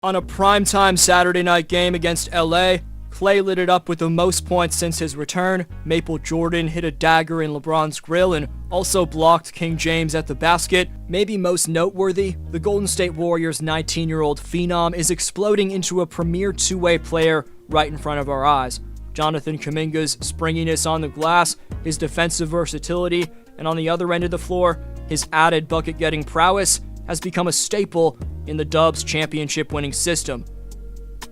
On a primetime Saturday night game against LA, Klay lit it up with the most points since his return. Maple Jordan hit a dagger in LeBron's grill and also blocked King James at the basket. Maybe most noteworthy, the Golden State Warriors' 19-year-old phenom is exploding into a premier two-way player right in front of our eyes. Jonathan Kuminga's springiness on the glass, his defensive versatility, and on the other end of the floor, his added bucket-getting prowess has become a staple in the Dubs' championship-winning system.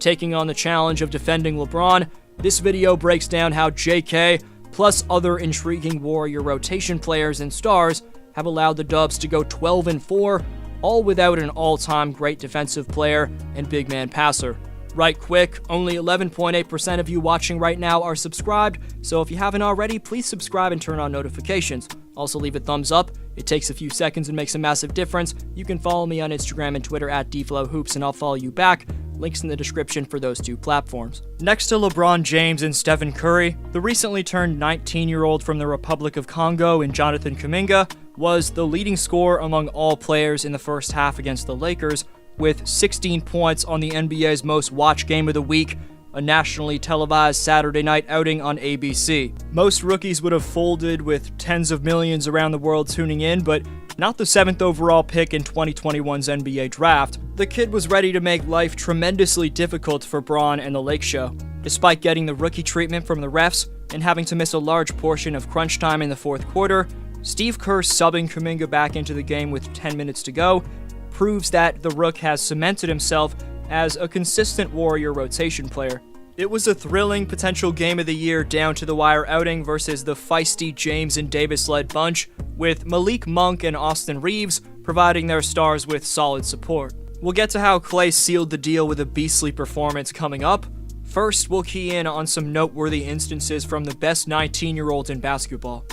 Taking on the challenge of defending LeBron, this video breaks down how JK, plus other intriguing Warrior rotation players and stars, have allowed the Dubs to go 12-4, all without an all-time great defensive player and big man passer. Right quick, only 11.8% of you watching right now are subscribed, so if you haven't already, please subscribe and turn on notifications. Also leave a thumbs up. It takes a few seconds and makes a massive difference. You can follow me on Instagram and Twitter at dflowhoops, and I'll follow you back. Links in the description for those two platforms. Next to LeBron James and Stephen Curry, the recently turned 19-year-old from the Republic of Congo in Jonathan Kuminga was the leading scorer among all players in the first half against the Lakers, with 16 points on the NBA's most watched game of the week, a nationally televised Saturday night outing on ABC. Most rookies would have folded with tens of millions around the world tuning in, but not the 7th overall pick in 2021's NBA draft. The kid was ready to make life tremendously difficult for Bron and the Lake Show. Despite getting the rookie treatment from the refs and having to miss a large portion of crunch time in the fourth quarter, Steve Kerr subbing Kuminga back into the game with 10 minutes to go proves that the Rook has cemented himself as a consistent Warrior rotation player. It was a thrilling potential game of the year down-to-the-wire outing versus the feisty James and Davis-led bunch, with Malik Monk and Austin Reeves providing their stars with solid support. We'll get to how Klay sealed the deal with a beastly performance coming up. First, we'll key in on some noteworthy instances from the best 19-year-olds in basketball.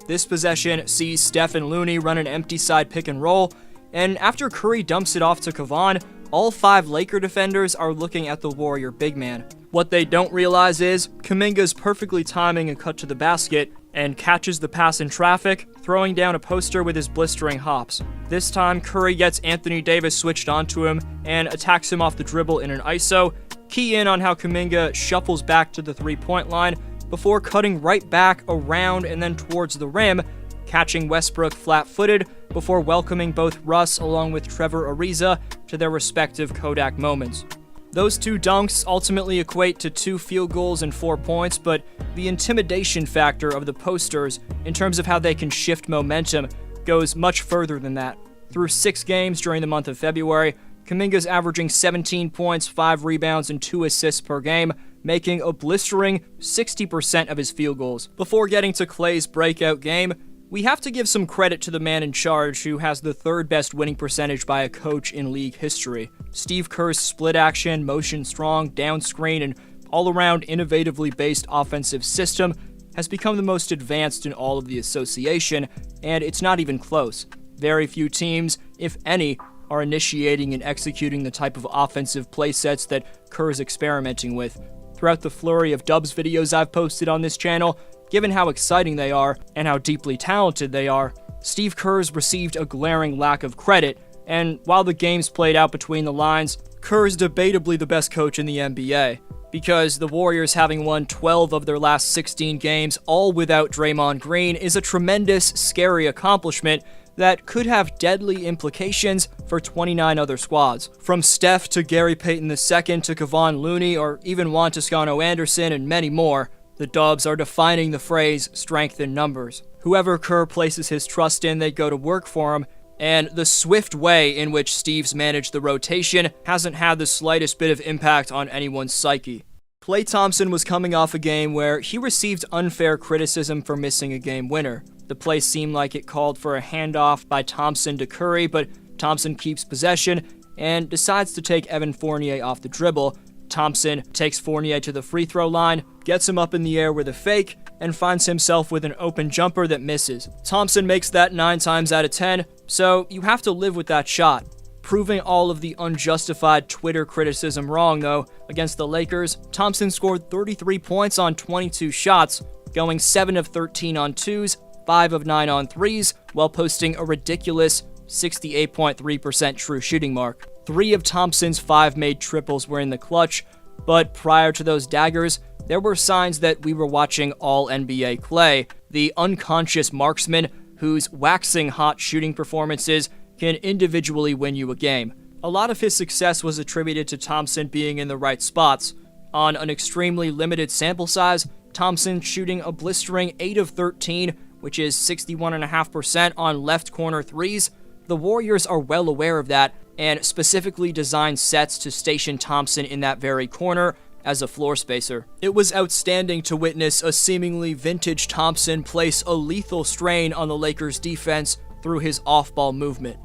This possession sees Steph and Looney run an empty side pick and roll, and after Curry dumps it off to Kevon, all 5 Laker defenders are looking at the Warrior big man. What they don't realize is Kuminga's perfectly timing a cut to the basket and catches the pass in traffic, throwing down a poster with his blistering hops. This time, Curry gets Anthony Davis switched onto him and attacks him off the dribble in an ISO. Key in on how Kuminga shuffles back to the three-point line before cutting right back around and then towards the rim, catching Westbrook flat-footed before welcoming both Russ along with Trevor Ariza to their respective Kodak moments. Those two dunks ultimately equate to 2 field goals and 4 points, but the intimidation factor of the posters in terms of how they can shift momentum goes much further than that. Through 6 games during the month of February, Kuminga's averaging 17 points, 5 rebounds, and 2 assists per game, making a blistering 60% of his field goals. Before getting to Klay's breakout game, we have to give some credit to the man in charge who has the 3rd best winning percentage by a coach in league history. Steve Kerr's split action, motion strong, down screen, and all-around innovatively based offensive system has become the most advanced in all of the association, and it's not even close. Very few teams, if any, are initiating and executing the type of offensive play sets that Kerr's experimenting with. Throughout the flurry of Dubs videos I've posted on this channel, given how exciting they are and how deeply talented they are, Steve Kerr's received a glaring lack of credit, and while the games played out between the lines, Kerr's debatably the best coach in the NBA, because the Warriors having won 12 of their last 16 games, all without Draymond Green, is a tremendous, scary accomplishment that could have deadly implications for 29 other squads. From Steph to Gary Payton II to Kevon Looney or even Juan Toscano Anderson and many more, the Dubs are defining the phrase strength in numbers. Whoever Kerr places his trust in, they go to work for him, and the swift way in which Steve's managed the rotation hasn't had the slightest bit of impact on anyone's psyche. Klay Thompson was coming off a game where he received unfair criticism for missing a game winner. The play seemed like it called for a handoff by Thompson to Curry, but Thompson keeps possession and decides to take Evan Fournier off the dribble. Thompson takes Fournier to the free throw line, gets him up in the air with a fake, and finds himself with an open jumper that misses. Thompson makes that 9 times out of 10, so you have to live with that shot. Proving all of the unjustified Twitter criticism wrong, though, against the Lakers, Thompson scored 33 points on 22 shots, going 7 of 13 on 2s, 5 of 9 on 3s, while posting a ridiculous 68.3% true shooting mark. 3 of Thompson's 5 made triples were in the clutch, but prior to those daggers, there were signs that we were watching all-NBA Klay, the unconscious marksman whose waxing hot shooting performances can individually win you a game. A lot of his success was attributed to Thompson being in the right spots. On an extremely limited sample size, Thompson shooting a blistering 8 of 13, which is 61.5% on left corner threes. The Warriors are well aware of that, and specifically designed sets to station Thompson in that very corner as a floor spacer. It was outstanding to witness a seemingly vintage Thompson place a lethal strain on the Lakers' defense through his off-ball movement.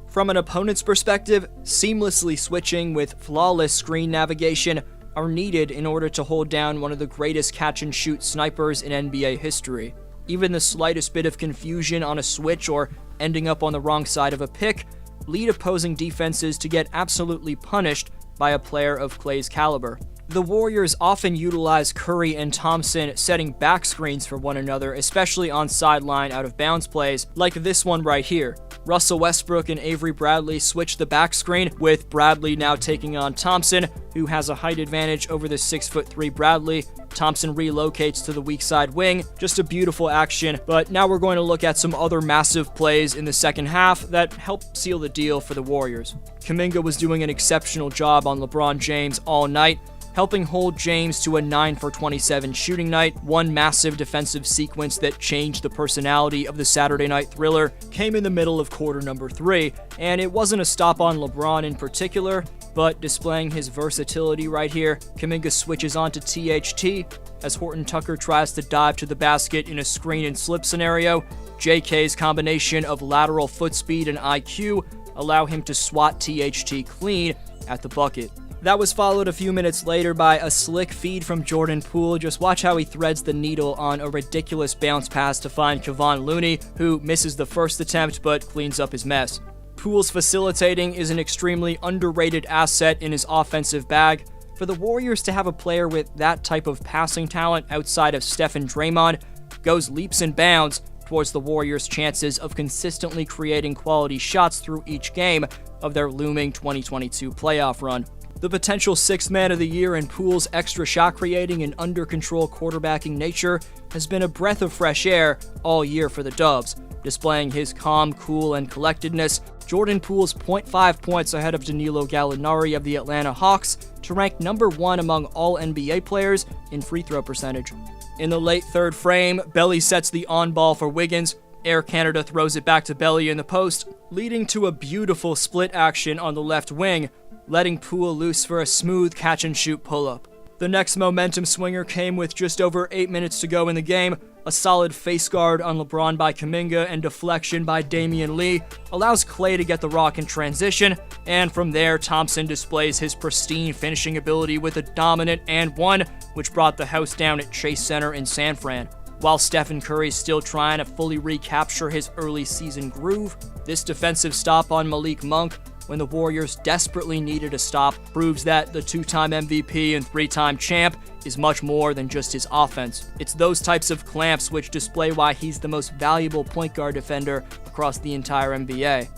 From an opponent's perspective, seamlessly switching with flawless screen navigation are needed in order to hold down one of the greatest catch-and-shoot snipers in NBA history. Even the slightest bit of confusion on a switch or ending up on the wrong side of a pick lead opposing defenses to get absolutely punished by a player of Klay's caliber. The Warriors often utilize Curry and Thompson setting back screens for one another, especially on sideline out-of-bounds plays, like this one right here. Russell Westbrook and Avery Bradley switch the back screen, with Bradley now taking on Thompson, who has a height advantage over the 6'3" Bradley. Thompson relocates to the weak side wing. Just a beautiful action, but now we're going to look at some other massive plays in the second half that helped seal the deal for the Warriors. Kuminga was doing an exceptional job on LeBron James all night, helping hold James to a 9 for 27 shooting night. One massive defensive sequence that changed the personality of the Saturday Night Thriller came in the middle of quarter number 3, and it wasn't a stop on LeBron in particular, but displaying his versatility right here, Kuminga switches on to THT as Horton Tucker tries to dive to the basket in a screen and slip scenario. JK's combination of lateral foot speed and IQ allow him to swat THT clean at the bucket. That was followed a few minutes later by a slick feed from Jordan Poole. Just watch how he threads the needle on a ridiculous bounce pass to find Kevon Looney, who misses the first attempt but cleans up his mess. Poole's facilitating is an extremely underrated asset in his offensive bag. For the Warriors to have a player with that type of passing talent outside of Steph and Draymond goes leaps and bounds towards the Warriors' chances of consistently creating quality shots through each game of their looming 2022 playoff run. The potential 6th man of the year in Poole's extra shot creating and under control quarterbacking nature has been a breath of fresh air all year for the Dubs. Displaying his calm, cool, and collectedness, Jordan Poole's 0.5 points ahead of Danilo Gallinari of the Atlanta Hawks to rank number 1 among all NBA players in free throw percentage. In the late third frame, Belly sets the on-ball for Wiggins. Air Canada throws it back to Belly in the post, leading to a beautiful split action on the left wing, letting Poole loose for a smooth catch-and-shoot pull-up. The next momentum swinger came with just over 8 minutes to go in the game. A solid face guard on LeBron by Kuminga and deflection by Damian Lee allows Klay to get the rock in transition, and from there Thompson displays his pristine finishing ability with a dominant and one, which brought the house down at Chase Center in San Fran. While Stephen Curry's still trying to fully recapture his early season groove, this defensive stop on Malik Monk, when the Warriors desperately needed a stop, proves that the 2-time MVP and 3-time champ is much more than just his offense. It's those types of clamps which display why he's the most valuable point guard defender across the entire NBA.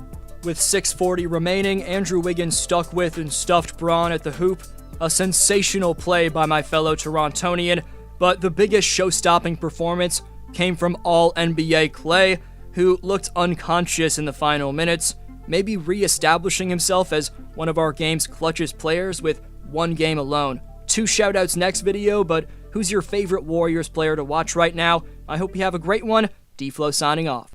With 6:40 remaining, Andrew Wiggins stuck with and stuffed Braun at the hoop. A sensational play by my fellow Torontonian, but the biggest show-stopping performance came from all-NBA Klay, who looked unconscious in the final minutes, maybe re-establishing himself as one of our game's clutchest players with one game alone. 2 shoutouts next video, but who's your favorite Warriors player to watch right now? I hope you have a great one. D-Flow signing off.